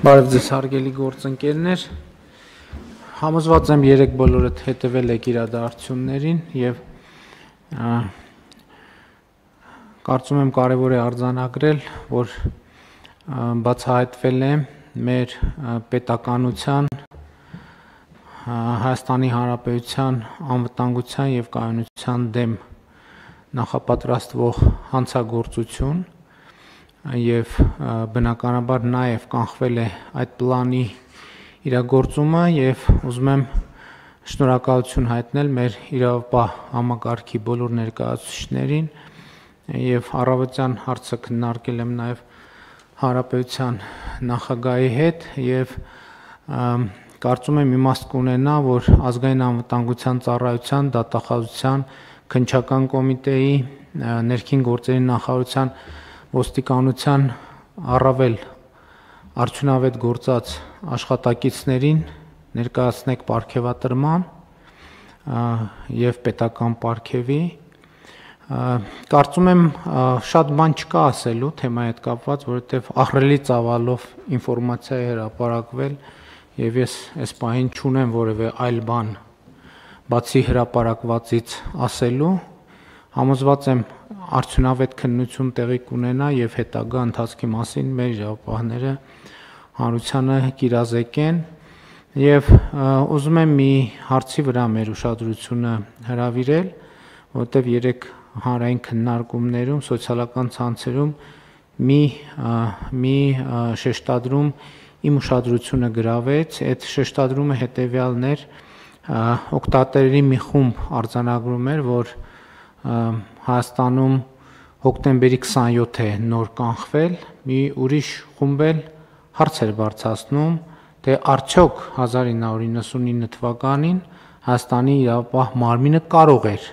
Բարև ձեզ հարգելի գործընկերներ, համոզված եմ երեք բոլորդ հետևել եք իրադարձություններին և կարծում եմ կարևոր է արձանագրել, որ բացահայտվել է մեր պետականության, Հայաստանի Հանրապետության անվտանգության և կայունության դեմ նախապատրաստվող հանցագործություն և բնականաբար նաև կանխվել է այդ պլանի իրագործումը և ուզում եմ շնորհակալություն հայտնել մեր իրավապահ համակարգի բոլոր ներկայացուցիչներին և առավոտյան հարցը քննարկել եմ նաև Հանրապետության նախագահի հետ և կարծում եմ իմաստ կունենա, որ ազգային անվտանգության ծառայության, դատախազության, քննչական կոմիտեի, ներքին գործերի նախարարության, ոստիկանության առավել արդյունավետ գործած աշխատակիցներին ներկայացնեք պարգևատրման և պետական պարգևի, կարծում եմ շատ բան չկա ասելու թեմայի հետ կապված, որովհետև ահռելի ծավալով ինֆորմացիա է հրապարակվել և ես այս պահին չունեմ որևէ այլ բան բացի հրապարակվածից ասելու, համոզված եմ արդյունավետ քննություն տեղի կունենա և հետագա ընթացքի մասին մեր իրավապահները հանրությանը կիրազեկեն և ուզում եմ մի հարցի վրա մեր ուշադրությունը հրավիրել, որովհետև երեք հանրային քննարկումներում, սոցիալական ցանցերում մի շեշտադրում իմ ուշադրությունը գրավեց, այդ շեշտադրումը հետևյալն էր, օգտատերերի մի խումբ արձանագրում էր, որ Հայաստանում հոկտեմբերի 27 է նոր կանխվել, մի ուրիշ խումբ էլ հարց էր բարձրացնում, թե արդյոք 1999 թվականին Հայաստանի իրավապահ մարմինը կարող էր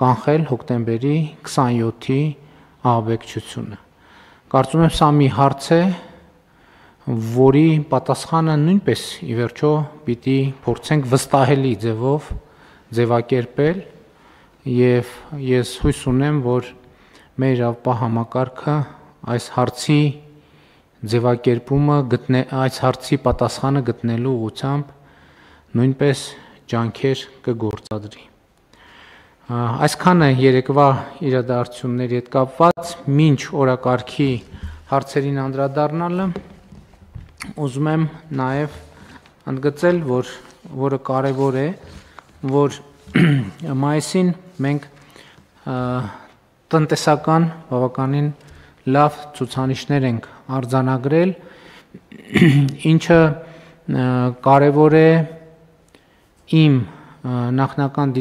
կանխել հոկտեմբերի 27-ի ահաբեկչությունը։ Կարծում եմ սա մի հարց է, որի պատասխանը նույնպես ի վերջո պիտի փորձենք վստահելի ձևով ձևակերպել և ես հույս ունեմ, որ մեր իրավապահ համակարգը այս հարցի ձևակերպումը, այս հարցի պատասխանը գտնելու ուղղությամբ նույնպես ջանքեր կգործադրի։ Այսքանը երեկվա իրադարձությունների հետ կապված, մինչ օրակարգի հարցերին անդրադառնալը, ուզում եմ նաև ընդգծել, որը կարևոր է, որ մայիսին մենք տնտեսական բավականին լավ ցուցանիշներ ենք արձանագրել, ինչը կարևոր է իմ նախնական